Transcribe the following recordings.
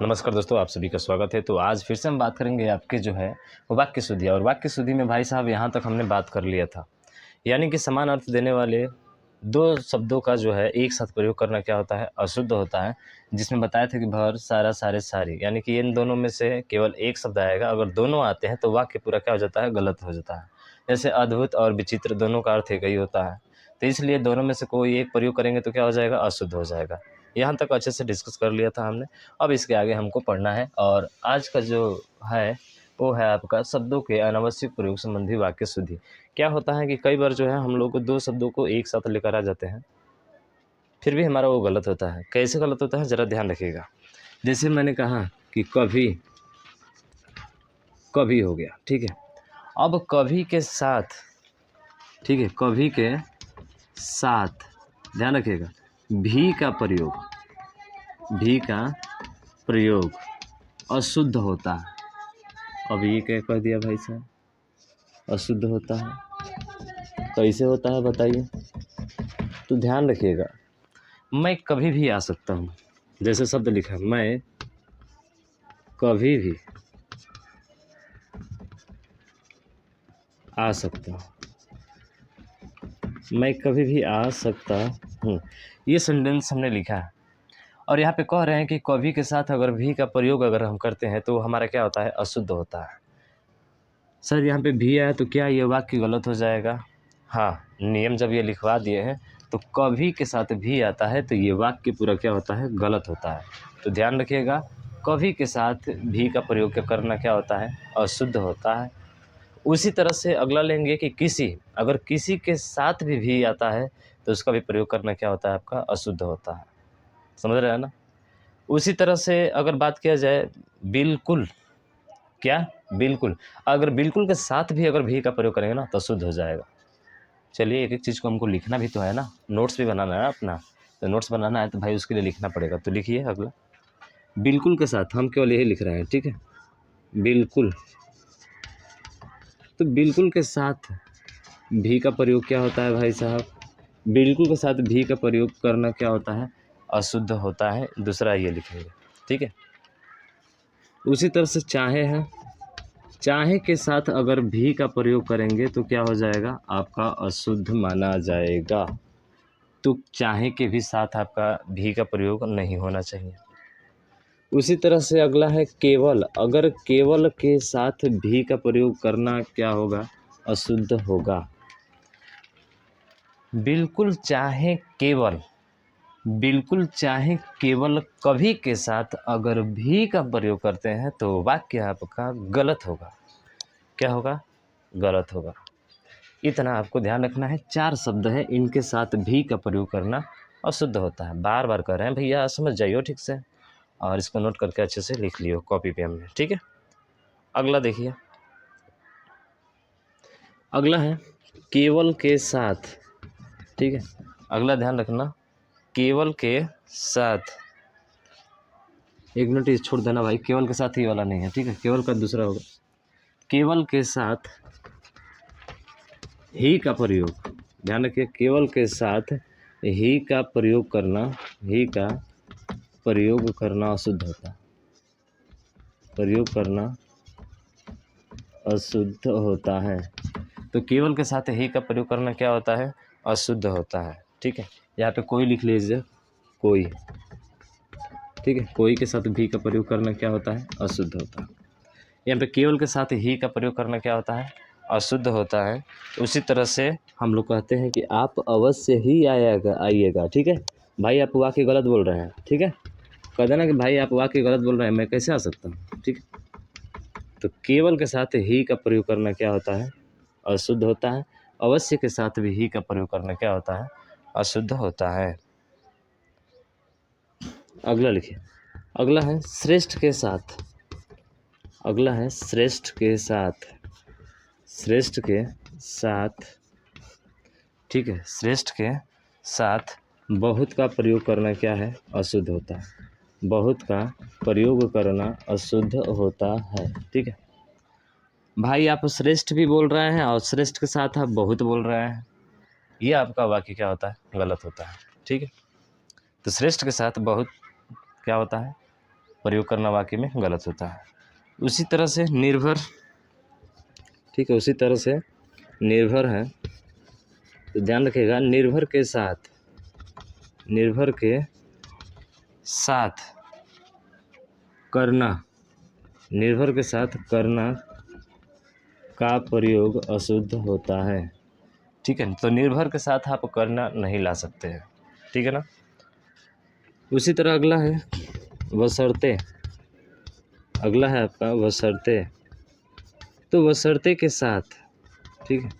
नमस्कार दोस्तों, आप सभी का स्वागत है। तो आज फिर से हम बात करेंगे आपके जो है वो वाक्य शुद्धि। और वाक्य शुद्धि में भाई साहब यहाँ तक हमने बात कर लिया था, यानी कि समान अर्थ देने वाले दो शब्दों का जो है एक साथ प्रयोग करना क्या होता है, अशुद्ध होता है। जिसमें बताया था कि भर, सारा, सारे, सारी, यानी कि इन दोनों में से केवल एक शब्द आएगा। अगर दोनों आते हैं तो वाक्य पूरा क्या हो जाता है, गलत हो जाता है। जैसे अद्भुत और विचित्र दोनों का अर्थ एक ही होता है, तो इसलिए दोनों में से कोई एक प्रयोग करेंगे तो क्या हो जाएगा, अशुद्ध हो जाएगा। यहाँ तक अच्छे से डिस्कस कर लिया था हमने। अब इसके आगे हमको पढ़ना है, और आज का जो है वो है आपका शब्दों के अनावश्यक प्रयोग संबंधी वाक्य शुद्धि। क्या होता है कि कई बार जो है हम लोग दो शब्दों को एक साथ लेकर आ जाते हैं, फिर भी हमारा वो गलत होता है। कैसे गलत होता है, ज़रा ध्यान रखिएगा। जैसे मैंने कहा कि कभी, कभी हो गया, ठीक है। अब कभी के साथ, ठीक है, कभी के साथ ध्यान रखिएगा, भी का प्रयोग, भी का प्रयोग अशुद्ध होता है। अब ये क्या कह दिया भाई साहब, अशुद्ध होता है। कैसे होता है बताइए, तो ध्यान रखिएगा। मैं कभी भी आ सकता हूँ, जैसे शब्द लिखा, मैं कभी भी आ सकता हूँ, मैं कभी भी आ सकता हूँ, ये सेंटेंस हमने लिखा है। और यहाँ पे कह रहे हैं कि कभी के साथ अगर भी का प्रयोग अगर हम करते हैं तो हमारा क्या होता है, अशुद्ध होता है। सर यहाँ पे भी आया तो क्या ये वाक्य गलत हो जाएगा? हाँ, नियम जब ये लिखवा दिए हैं तो कभी के साथ भी आता है तो ये वाक्य पूरा क्या होता है, गलत होता है। तो ध्यान रखिएगा, कभी के साथ भी का प्रयोग करना क्या होता है, अशुद्ध होता है। उसी तरह से अगला लेंगे कि किसी, अगर किसी के साथ भी आता है तो उसका भी प्रयोग करना क्या होता है, आपका अशुद्ध होता है। समझ रहे हैं ना? उसी तरह से अगर बात किया जाए बिल्कुल, क्या, बिल्कुल, अगर बिल्कुल के साथ भी अगर भी का प्रयोग करेंगे ना तो शुद्ध हो जाएगा। चलिए, एक एक चीज़ को हमको लिखना भी तो है ना, नोट्स भी बनाना है अपना। तो नोट्स बनाना है तो भाई उसके लिए लिखना पड़ेगा। तो लिखिए अगला, बिल्कुल के साथ हम केवल यही लिख रहे हैं, ठीक है, बिल्कुल। तो बिल्कुल के साथ भी का प्रयोग क्या होता है भाई साहब, बिल्कुल के साथ भी का प्रयोग करना क्या होता है, अशुद्ध होता है। दूसरा ये लिखेंगे, ठीक है। उसी तरह से चाहे है, चाहे के साथ अगर भी का प्रयोग करेंगे तो क्या हो जाएगा, आपका अशुद्ध माना जाएगा। तो चाहे के भी साथ आपका भी का प्रयोग नहीं होना चाहिए। उसी तरह से अगला है केवल, अगर केवल के साथ भी का प्रयोग करना क्या होगा, अशुद्ध होगा। बिल्कुल चाहे केवल, बिल्कुल चाहे केवल कभी के साथ अगर भी का प्रयोग करते हैं तो वाक्य आपका गलत होगा। क्या होगा, गलत होगा। इतना आपको ध्यान रखना है। चार शब्द हैं, इनके साथ भी का प्रयोग करना अशुद्ध होता है। बार बार कर रहे हैं भैया, समझ जाइए ठीक से, और इसको नोट करके अच्छे से लिख लियो कॉपी पेन में, ठीक है। अगला देखिए, अगला है केवल के साथ, ठीक है। अगला ध्यान रखना, केवल के साथ, एक मिनट ये छोड़ देना भाई, केवल के साथ ही वाला नहीं है, ठीक है, केवल का दूसरा होगा। केवल के साथ ही का प्रयोग, ध्यान रखिए, केवल के साथ ही का प्रयोग करना, ही का प्रयोग करना अशुद्ध होता, प्रयोग करना अशुद्ध होता है। तो केवल के साथ ही का प्रयोग करना क्या होता है, अशुद्ध होता है, ठीक है। यहाँ पे कोई लिख लीजिए, कोई, ठीक है, कोई के साथ भी का प्रयोग करना क्या होता है, अशुद्ध होता है। यहाँ पे केवल के साथ ही का प्रयोग करना क्या होता है, अशुद्ध होता है। उसी तरह से हम लोग कहते हैं कि आप अवश्य ही आइएगा, ठीक है। भाई आप वाक्य गलत बोल रहे हैं, ठीक है, कह देना कि भाई आप वाक्य गलत बोल रहे हैं, मैं कैसे आ सकता हूँ, ठीक है। तो केवल के साथ ही का प्रयोग करना क्या होता है, अशुद्ध होता है। अवश्य के साथ भी ही का प्रयोग करना क्या होता है, अशुद्ध होता है। अगला लिखिए, अगला है श्रेष्ठ के साथ, अगला है श्रेष्ठ के साथ, श्रेष्ठ के साथ, ठीक है, श्रेष्ठ के साथ बहुत का प्रयोग करना क्या है, अशुद्ध होता है। बहुत का प्रयोग करना अशुद्ध होता है, ठीक है। भाई आप श्रेष्ठ भी बोल रहे हैं और श्रेष्ठ के साथ आप बहुत बोल रहे हैं, ये आपका वाक्य क्या होता है, गलत होता है, ठीक है। तो श्रेष्ठ के साथ बहुत क्या होता है, प्रयोग करना वाक्य में गलत होता है। उसी तरह से निर्भर, ठीक है, उसी तरह से निर्भर है, तो ध्यान रखिएगा, निर्भर के साथ करना, निर्भर के साथ करना का प्रयोग अशुद्ध होता है। ठीक है, तो निर्भर के साथ आप करना नहीं ला सकते हैं, ठीक है ना। उसी तरह अगला है बशर्ते, अगला है आपका बशर्ते, तो बशर्ते के साथ, ठीक है,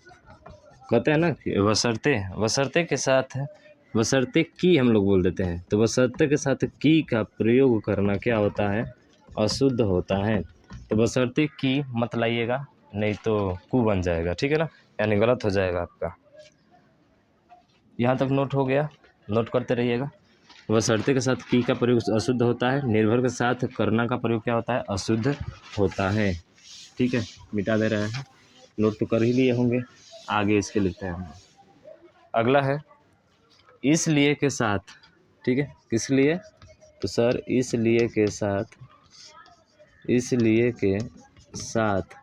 कहते हैं ना कि बशर्ते के साथ, बशर्ते की हम लोग बोल देते हैं, तो बशर्ते के साथ की का प्रयोग करना क्या होता है, अशुद्ध होता है। तो बशर्ते की मत लाइएगा, नहीं तो कु बन जाएगा, ठीक है ना, यानी गलत हो जाएगा आपका। यहाँ तक नोट हो गया, नोट करते रहिएगा। बशर्ते के साथ की का प्रयोग अशुद्ध होता है, निर्भर के साथ करना का प्रयोग क्या होता है, अशुद्ध होता है। ठीक है, मिटा दे रहे हैं, नोट तो कर ही लिए होंगे, आगे इसके लिखते हैं हम। अगला है इसलिए के साथ, ठीक है, किस लिए, तो सर इसलिए के साथ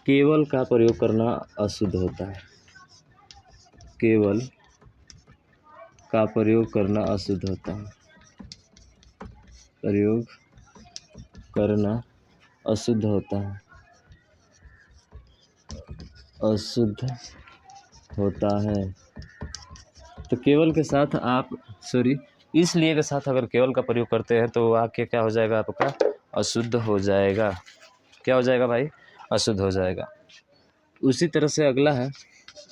केवल का प्रयोग करना अशुद्ध होता है, केवल का प्रयोग करना अशुद्ध होता है, प्रयोग करना अशुद्ध होता है, अशुद्ध होता है। तो केवल के साथ आप, सॉरी, इसलिए के साथ अगर केवल का प्रयोग करते हैं तो वाक्य क्या हो जाएगा आपका, अशुद्ध हो जाएगा। क्या हो जाएगा भाई, अशुद्ध हो जाएगा। उसी तरह से अगला है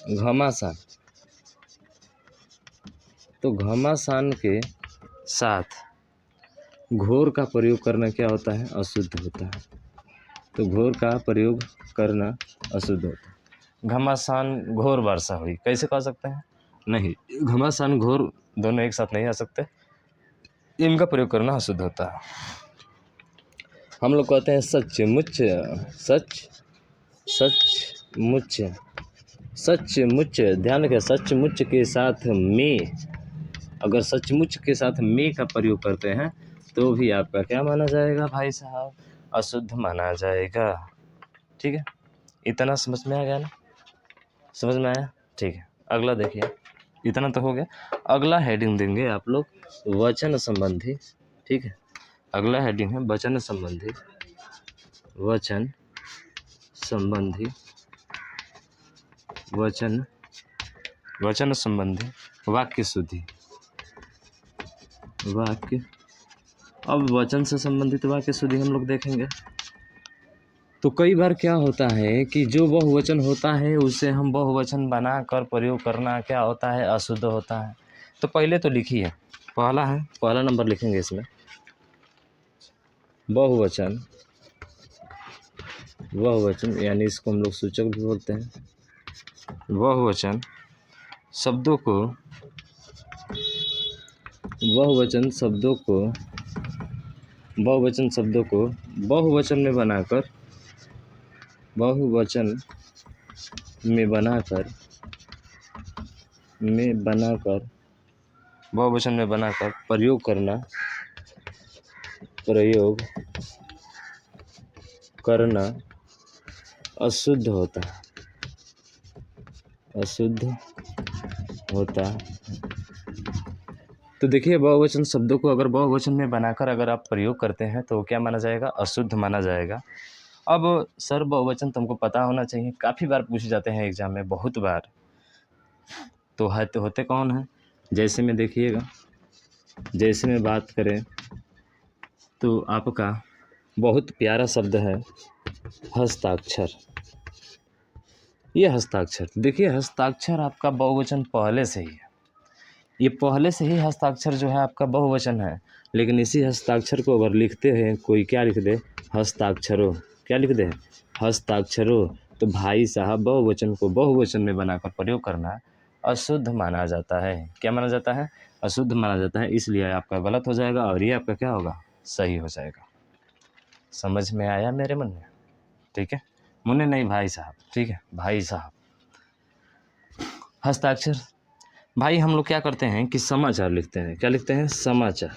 घमासान, तो घमासान के साथ घोर का प्रयोग करना क्या होता है, अशुद्ध होता है। तो घोर का प्रयोग करना अशुद्ध होता है। घमासान घोर वर्षा हुई, कैसे कह सकते हैं, नहीं, घमासान घोर दोनों एक साथ नहीं आ सकते, इनका प्रयोग करना अशुद्ध होता है। हम लोग कहते हैं सचमुच, सचमुच, ध्यान रखें, सचमुच के साथ में, अगर सचमुच के साथ में का प्रयोग करते हैं तो भी आपका क्या माना जाएगा भाई साहब, अशुद्ध माना जाएगा। ठीक है, इतना समझ में आ गया ना, समझ में आया, ठीक है। अगला देखिए, इतना तो हो गया। अगला हेडिंग देंगे आप लोग वचन संबंधी, ठीक है, अगला हेडिंग है वचन संबंधी, वचन संबंधी, वचन संबंधी वाक्य शुद्धि, वाक्य, अब वचन से संबंधित वाक्य शुद्धि हम लोग देखेंगे। तो कई बार क्या होता है कि जो बहुवचन होता है उसे हम बहुवचन बनाकर प्रयोग करना क्या होता है, अशुद्ध होता है। तो पहले तो लिखिए, पहला है, पहला नंबर लिखेंगे इसमें, बहुवचन, बहुवचन यानी इसको हम लोग सूचक भी बोलते हैं। बहुवचन शब्दों को, बहुवचन शब्दों को, बहुवचन शब्दों को बहुवचन में बनाकर, बहुवचन में बनाकर, बहुवचन में बनाकर प्रयोग करना अशुद्ध होता है, अशुद्ध होता है। तो देखिए, बहुवचन शब्दों को अगर बहुवचन में बनाकर अगर आप प्रयोग करते हैं तो क्या माना जाएगा, अशुद्ध माना जाएगा। अब सर बहुवचन तुमको पता होना चाहिए, काफ़ी बार पूछे जाते हैं एग्जाम में, बहुत बार। तो होते कौन हैं, जैसे में देखिएगा, जैसे में बात करें तो आपका बहुत प्यारा शब्द है हस्ताक्षर। ये हस्ताक्षर, देखिए हस्ताक्षर आपका बहुवचन पहले से ही है, ये पहले से ही हस्ताक्षर जो है आपका बहुवचन है। लेकिन इसी हस्ताक्षर को अगर लिखते हैं, कोई क्या लिख दे, हस्ताक्षरों, क्या लिख दे, हस्ताक्षरों, तो भाई साहब बहुवचन को बहुवचन में बनाकर प्रयोग करना अशुद्ध माना जाता है। क्या माना जाता है, अशुद्ध माना जाता है। इसलिए आपका गलत हो जाएगा और ये आपका क्या होगा, सही हो जाएगा। समझ में आया मेरे मन में, ठीक है, मुन्ने नहीं भाई साहब, ठीक है, भाई साहब। हस्ताक्षर भाई हम लोग क्या करते हैं कि समाचार लिखते हैं, क्या लिखते हैं, समाचार,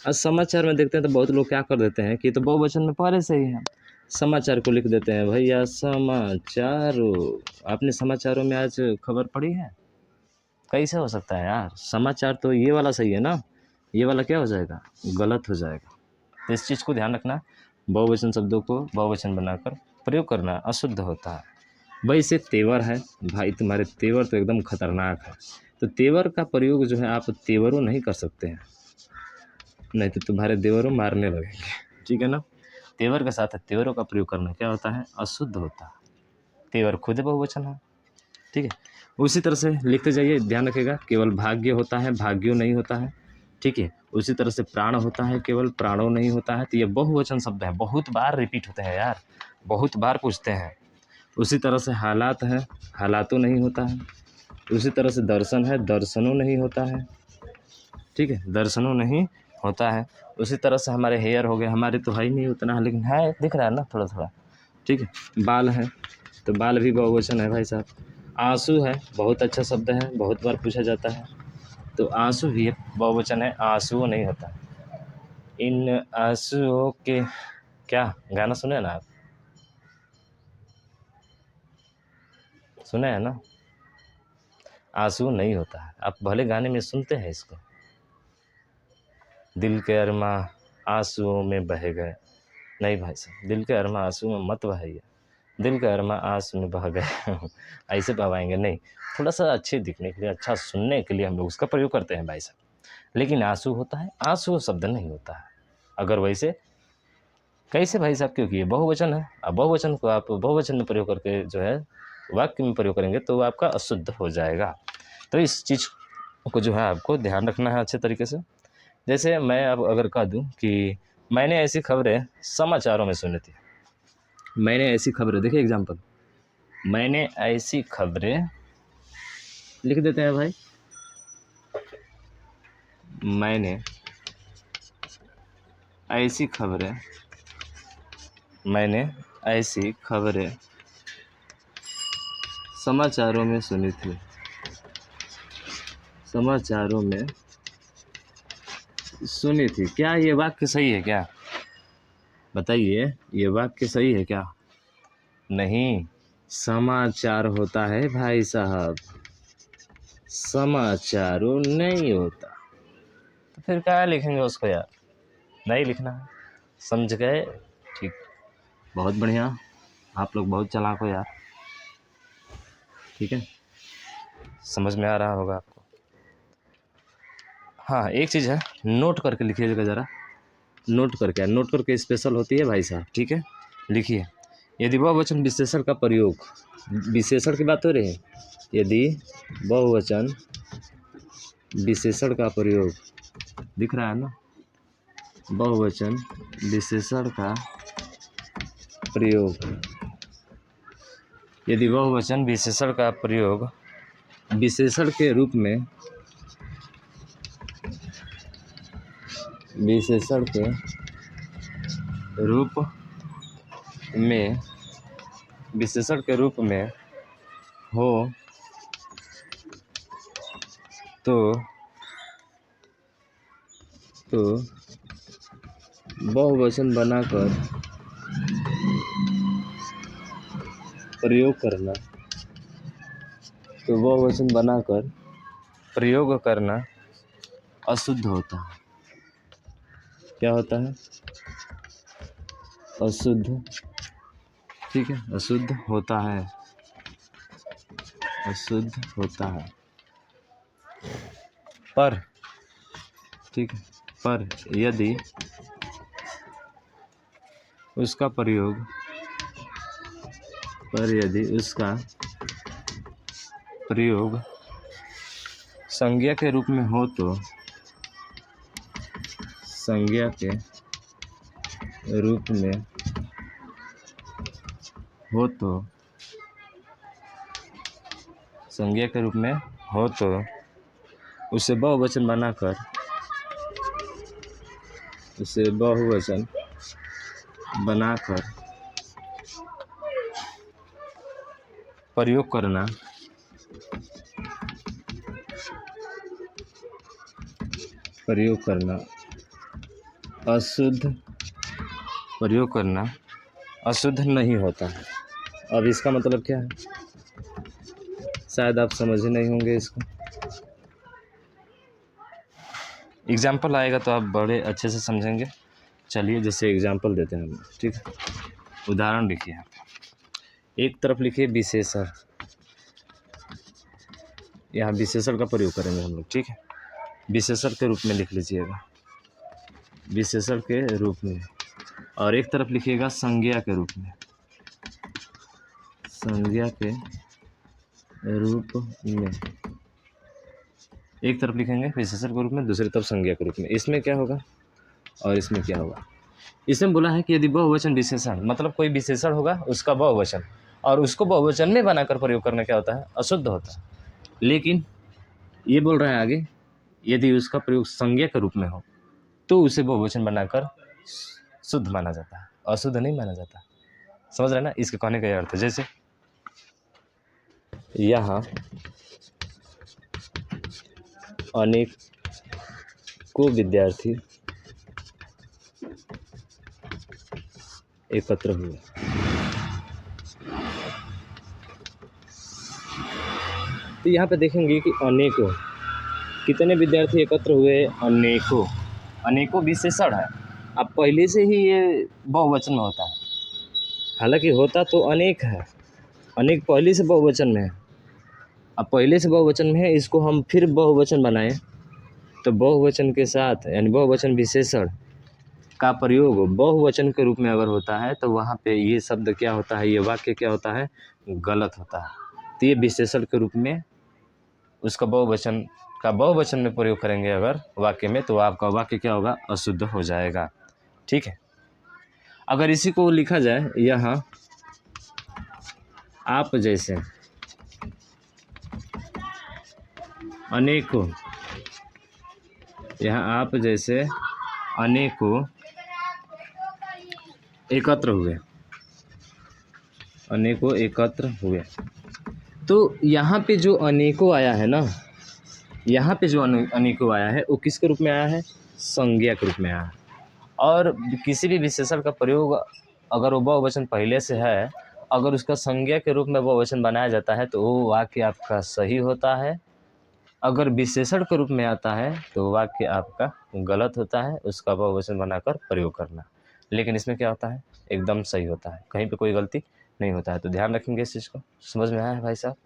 आज समाचार में देखते हैं तो बहुत लोग क्या कर देते हैं कि तो बहुवचन में पहले से ही है, समाचार को लिख देते हैं, भैया समाचारों। आपने समाचारों में आज खबर पढ़ी है? कैसे हो सकता है यार, समाचार तो ये वाला सही है ना, ये वाला क्या हो जाएगा, गलत हो जाएगा। तो इस चीज़ को ध्यान रखना, बहुवचन शब्दों को बहुवचन बनाकर प्रयोग करना अशुद्ध होता है। वैसे तेवर है भाई, तुम्हारे तेवर तो एकदम खतरनाक है, तो तेवर का प्रयोग जो है आप तेवरों नहीं कर सकते हैं, नहीं तो तुम्हारे देवरों मारने लगेंगे, ठीक है ना। तेवर के साथ तेवरों का प्रयोग करना क्या होता है, अशुद्ध होता है। तेवर खुद बहुवचन है, ठीक है। उसी तरह से लिखते जाइए, ध्यान रखिएगा, केवल भाग्य होता है, भाग्यो नहीं होता है, ठीक है। उसी तरह से प्राण होता है, केवल प्राणों नहीं होता है। तो ये बहुवचन शब्द है, बहुत बार रिपीट होते हैं यार, बहुत बार पूछते हैं। उसी तरह से हालात है, हालातों नहीं होता है। उसी तरह से दर्शन है, दर्शनों नहीं होता है, ठीक है, दर्शनों नहीं होता है। उसी तरह से हमारे हेयर हो गए, हमारे तो है ही नहीं उतना, लेकिन है, दिख रहा है ना थोड़ा थोड़ा, ठीक है। बाल है, तो बाल भी बहुवचन है भाई साहब। आंसू है, बहुत अच्छा शब्द है, बहुत बार पूछा जाता है, तो आंसू भी बहुवचन है, आंसुओं नहीं होता। इन आंसुओं के, क्या गाना सुने ना आप, सुने हैं ना, आंसू नहीं होता है। आप भले गाने में सुनते हैं इसको, दिल के अरमा आंसुओं में बह गए, नहीं भाई साहब, दिल के अरमा आंसू में मत बहाइए, दिल के अरमा आंसू में बह गए ऐसे बहाएंगे नहीं, थोड़ा सा अच्छे दिखने के लिए, अच्छा सुनने के लिए हम लोग उसका प्रयोग करते हैं भाई साहब। लेकिन आंसू होता है, आंसू शब्द नहीं होता है। अगर वैसे कैसे भाई साहब, क्योंकि ये बहुवचन है। अब बहुवचन को आप बहुवचन में प्रयोग करके जो है वाक्य में प्रयोग करेंगे तो आपका अशुद्ध हो जाएगा। तो इस चीज़ को जो है आपको ध्यान रखना है अच्छे तरीके से। जैसे मैं अब अगर कह दूं कि मैंने ऐसी खबरें समाचारों में सुनी थी, मैंने ऐसी खबरें, देखिए एग्जाम्पल, मैंने ऐसी खबरें लिख देते हैं भाई, मैंने ऐसी खबरें, मैंने ऐसी खबरें समाचारों में सुनी थी, समाचारों में सुनी थी। क्या ये वाक्य सही है क्या, बताइए, ये वाक्य सही है क्या? नहीं, समाचार होता है भाई साहब, समाचारों नहीं होता। तो फिर क्या लिखेंगे उसको यार, नहीं लिखना है, समझ गए? ठीक, बहुत बढ़िया, आप लोग बहुत चालाक हो यार, ठीक है, समझ में आ रहा होगा आपको। हाँ, एक चीज़ है, नोट करके लिखिएगा ज़रा, नोट करके, नोट करके स्पेशल होती है भाई साहब, ठीक है। लिखिए, यदि बहुवचन विशेषण का प्रयोग, विशेषण की बात हो रही है, यदि बहुवचन विशेषण का प्रयोग, दिख रहा है ना, बहुवचन विशेषण का प्रयोग, यदि बहुवचन विशेषण का प्रयोग विशेषण के रूप में, विशेषण के रूप में, विशेषण के रूप में हो तो बहुवचन बनाकर प्रयोग करना, तो बहुवचन बनाकर प्रयोग करना अशुद्ध होता है। क्या होता है? अशुद्ध, ठीक है, अशुद्ध होता है, अशुद्ध होता है। पर, ठीक है, पर यदि उसका प्रयोग, पर यदि उसका प्रयोग संज्ञा के रूप में हो तो, संज्ञा के रूप में हो तो, संज्ञा के रूप में हो तो उसे बहुवचन बनाकर, उसे बहुवचन बनाकर प्रयोग करना अशुद्ध प्रयोग करना अशुद्ध नहीं होता है। अब इसका मतलब क्या है, शायद आप समझे नहीं होंगे इसको। एग्जाम्पल आएगा तो आप बड़े अच्छे से समझेंगे। चलिए जैसे एग्जाम्पल देते हैं हम, ठीक है। उदाहरण लिखिए आप, एक तरफ लिखिए विशेषण, यहाँ विशेषण का प्रयोग करेंगे हम लोग, ठीक है। विशेषण के रूप में लिख लीजिएगा, विशेषण के रूप में। और एक तरफ लिखिएगा संज्ञा के रूप में, संज्ञा के रूप में। एक तरफ लिखेंगे विशेषण के रूप में, दूसरी तरफ संज्ञा के रूप में। इसमें क्या होगा और इसमें क्या होगा। इसमें बोला है कि यदि बहुवचन विशेषण, मतलब कोई विशेषण होगा उसका बहुवचन, और उसको बहुवचन में बनाकर प्रयोग करना क्या होता है, अशुद्ध होता है। लेकिन ये बोल रहा है आगे, यदि उसका प्रयोग संज्ञा के रूप में हो तो उसे बहुवचन बनाकर शुद्ध माना जाता है, अशुद्ध नहीं माना जाता। समझ रहे हैं ना इसके कहने का अर्थ। जैसे यहाँ अनेकों विद्यार्थी एकत्र हुए, तो यहाँ पे देखेंगे कि अनेकों, कितने विद्यार्थी एकत्र हुए, अनेकों। अनेकों विशेषण है, अब पहले से ही ये बहुवचन में होता है, हालांकि होता तो अनेक है, अनेक पहले से बहुवचन में है। अब पहले से बहुवचन में है, इसको हम फिर बहुवचन बनाएं तो बहुवचन के साथ, यानी बहुवचन विशेषण का प्रयोग बहुवचन के रूप में अगर होता है तो वहाँ पे ये शब्द क्या होता है, ये वाक्य क्या होता है, गलत होता है। तो ये विशेषण के रूप में उसका बहुवचन में प्रयोग करेंगे अगर वाक्य में, तो आपका वाक्य क्या होगा, अशुद्ध हो जाएगा, ठीक है। अगर इसी को लिखा जाए यहाँ आप जैसे अनेकों, यहाँ आप जैसे अनेकों एकत्र हुए, अनेकों एकत्र हुए, तो यहाँ पे जो अनेकों आया है ना, यहाँ पे जो अनेकों आया है वो किसके रूप में आया है, संज्ञा के रूप में आया है। और किसी भी विशेषण का प्रयोग अगर वो बहुवचन पहले से है, अगर उसका संज्ञा के रूप में बहुवचन बनाया जाता है तो वो वाक्य आपका सही होता है। अगर विशेषण के रूप में आता है तो वाक्य आपका गलत होता है, उसका बहुवचन बनाकर प्रयोग करना। लेकिन इसमें क्या होता है, एकदम सही होता है, कहीं पे कोई गलती नहीं होता है। तो ध्यान रखेंगे इस चीज़ को। समझ में आया है भाई साहब।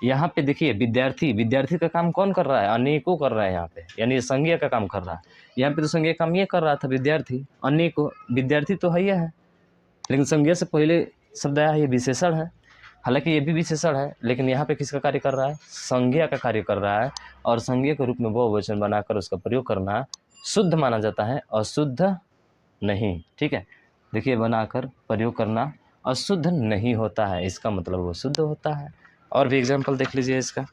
यहाँ पे देखिए विद्यार्थी का काम कौन कर रहा है, अनेकों कर रहा है यहाँ पे, यानी संज्ञा का काम कर रहा है। यहाँ पे तो संज्ञा काम ये कर रहा था विद्यार्थी, अनेकों विद्यार्थी तो है ही है, लेकिन संज्ञा से पहले शब्द आया है, ये विशेषण है। हालांकि ये भी विशेषण है, लेकिन यहाँ पे किसका कार्य कर रहा है, संज्ञा का कार्य कर रहा है। और संज्ञा के रूप में बहुवचन बनाकर उसका प्रयोग करना शुद्ध माना जाता है, अशुद्ध नहीं, ठीक है। देखिए बनाकर प्रयोग करना अशुद्ध नहीं होता है, इसका मतलब वो शुद्ध होता है। और भी एग्जाम्पल देख लीजिए इसका।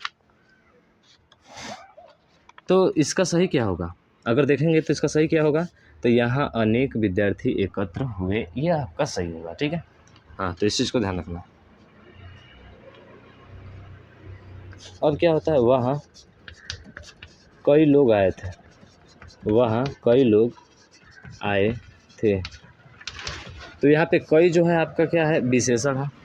तो इसका सही क्या होगा, अगर देखेंगे तो इसका सही क्या होगा, तो यहाँ अनेक विद्यार्थी एकत्र हुए, ये आपका सही होगा, ठीक है। हाँ, तो इस चीज़ को ध्यान रखना। अब क्या होता है, वहाँ कई लोग आए थे, वहाँ कई लोग आए थे, तो यहाँ पे कई जो है आपका क्या है, विशेषण है।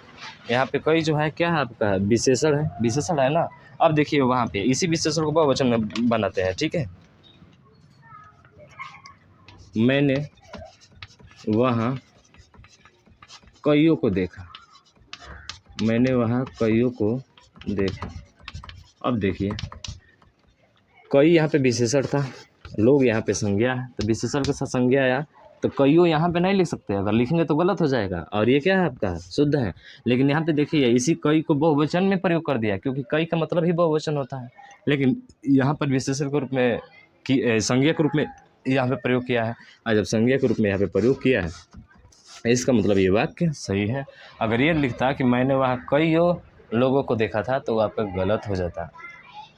यहाँ पे कई जो है क्या है आपका, विशेषण है, विशेषण है ना। अब देखिए वहाँ पे इसी विशेषण को बहुवचन में बनाते हैं, ठीक है। मैंने वहाँ कईयों को देखा, मैंने वहाँ कईयों को देखा। अब देखिए कई यहाँ पे विशेषण था, लोग यहाँ पे संज्ञा है, तो विशेषण के साथ संज्ञा आया, तो कईयों यहाँ पे नहीं लिख सकते, अगर लिखेंगे तो गलत हो जाएगा। और ये क्या है आपका, शुद्ध है। लेकिन यहाँ पे देखिए इसी कई को बहुवचन में प्रयोग कर दिया, क्योंकि कई का मतलब ही बहुवचन होता है। लेकिन यहाँ पर विशेषण के रूप में संज्ञा के रूप में यहाँ पे प्रयोग किया है, और जब संज्ञा के रूप में यहाँ पे प्रयोग किया है, इसका मतलब ये वाक्य सही है। अगर ये लिखता कि मैंने वहाँ कईयों लोगों को देखा था, तो आपका गलत हो जाता।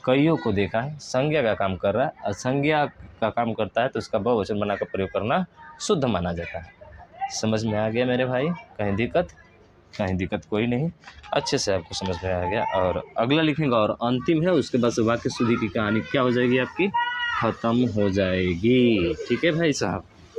कईयों को देखा है, संज्ञा का काम कर रहा है, और संज्ञा का काम करता है तो उसका बहुवचन बनाकर प्रयोग करना शुद्ध माना जाता है। समझ में आ गया मेरे भाई, कहीं दिक्कत कोई नहीं, अच्छे से आपको समझ में आ गया। और अगला लिखेंगे और अंतिम है, उसके बाद वाक्य शुद्धि की कहानी क्या हो जाएगी आपकी, खत्म हो जाएगी, ठीक है भाई साहब।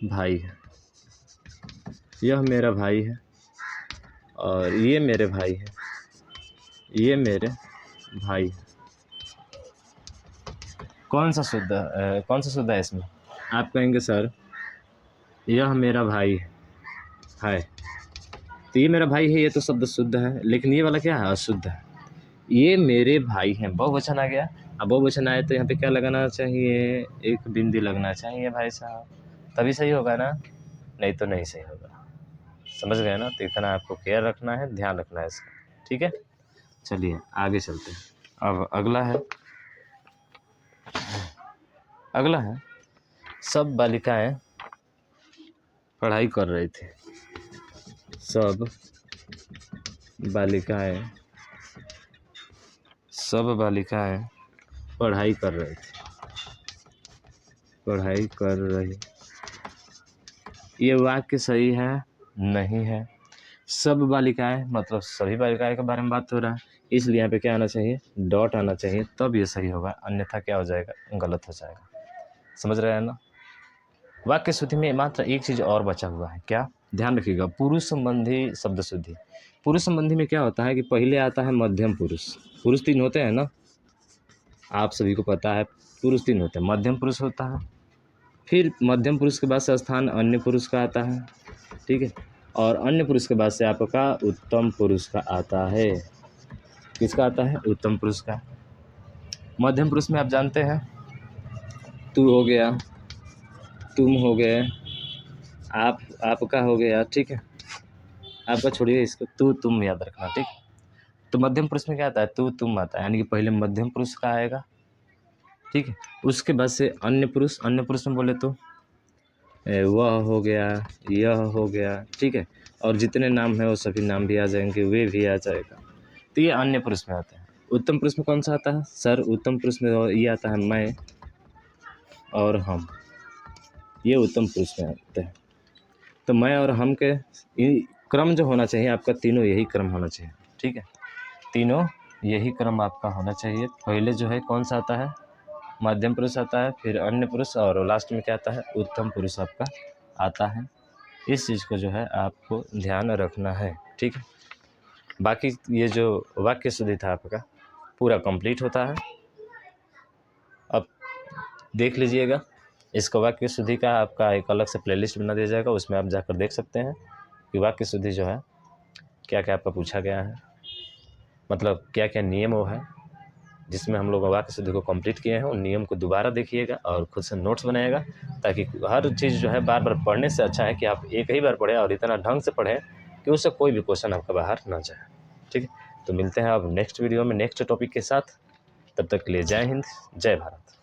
भाई है, यह मेरा भाई है, और ये मेरे भाई है, ये मेरे भाई है। कौन सा शुद्ध है इसमें? आप कहेंगे सर यह मेरा भाई है, तो ये मेरा भाई है, ये तो शब्द शुद्ध है, लेकिन ये वाला क्या है? अशुद्ध है। ये मेरे भाई हैं, बहुवचन आ गया। अब बहुवचन आए तो यहाँ पे क्या लगाना चाहिए? एक बिंदी लगना चाहिए भाई साहब, तभी सही होगा ना, नहीं तो नहीं सही होगा। समझ गए ना? तो इतना आपको केयर रखना है, ध्यान रखना है इसका, ठीक है। चलिए आगे चलते हैं। अब अगला है सब बालिकाएं पढ़ाई कर रही थी। सब बालिकाएं पढ़ाई कर रही थी। पढ़ाई कर रही, ये वाक्य सही है? नहीं है। सब बालिकाएं मतलब सभी बालिकाएं के बारे में बात हो रहा है, इसलिए यहाँ पे क्या आना चाहिए? डॉट आना चाहिए, तब ये सही होगा, अन्यथा क्या हो जाएगा? गलत हो जाएगा। समझ रहे हैं ना? वाक्य शुद्धि में मात्र एक चीज़ और बचा हुआ है, क्या? ध्यान रखिएगा, पुरुष संबंधी शब्द शुद्धि। पुरुष संबंधी में क्या होता है कि पहले आता है मध्यम पुरुष। पुरुष 3 होते हैं ना, आप सभी को पता है, पुरुष 3 होते हैं। मध्यम पुरुष होता है, फिर मध्यम पुरुष के बाद से स्थान अन्य पुरुष का आता है, ठीक है, और अन्य पुरुष के बाद से आपका उत्तम पुरुष का आता है। किसका आता है? उत्तम पुरुष का। मध्यम पुरुष में आप जानते हैं, तू हो गया, तुम हो गए, आपका हो गया, ठीक है, आपका छोड़िए, इसको तू तुम याद रखना, ठीक। तो मध्यम पुरुष में क्या आता है? तू तुम आता है, यानी कि पहले मध्यम पुरुष का आएगा, ठीक है, उसके बाद से अन्य पुरुष में बोले तो वह हो गया, यह हो गया, ठीक है, और जितने नाम है वो सभी नाम भी आ जाएंगे, वे भी आ जाएगा। तो ये अन्य पुरुष में आता है। उत्तम पुरुष में कौन सा आता है सर? उत्तम पुरुष में ये आता है मैं और हम, ये उत्तम पुरुष में आते हैं। तो मैं और हम के क्रम जो होना चाहिए आपका, तीनों यही क्रम होना चाहिए, ठीक है, तीनों यही क्रम आपका होना चाहिए। पहले जो है कौन सा आता है? मध्यम पुरुष आता है, फिर अन्य पुरुष, और लास्ट में क्या आता है? उत्तम पुरुष आपका आता है। इस चीज़ को जो है आपको ध्यान रखना है, ठीक है। बाकी ये जो वाक्य शुद्धि था आपका पूरा कंप्लीट होता है। अब देख लीजिएगा, इसको वाक्य शुद्धि का आपका एक अलग से प्लेलिस्ट बना दिया जाएगा, उसमें आप जाकर देख सकते हैं कि वाक्य शुद्धि जो है क्या क्या आपका पूछा गया है, मतलब क्या क्या नियम वो है जिसमें हम लोग वाक्य शुद्धि को कंप्लीट किए हैं। उन नियम को दोबारा देखिएगा और खुद से नोट्स बनाइएगा, ताकि हर चीज़ जो है बार बार पढ़ने से अच्छा है कि आप एक ही बार पढ़ें और इतना ढंग से पढ़ें कि उससे कोई भी क्वेश्चन आपका बाहर ना जाए, ठीक है। तो मिलते हैं अब नेक्स्ट वीडियो में नेक्स्ट टॉपिक के साथ, तब तक के लिए जय हिंद, जय भारत।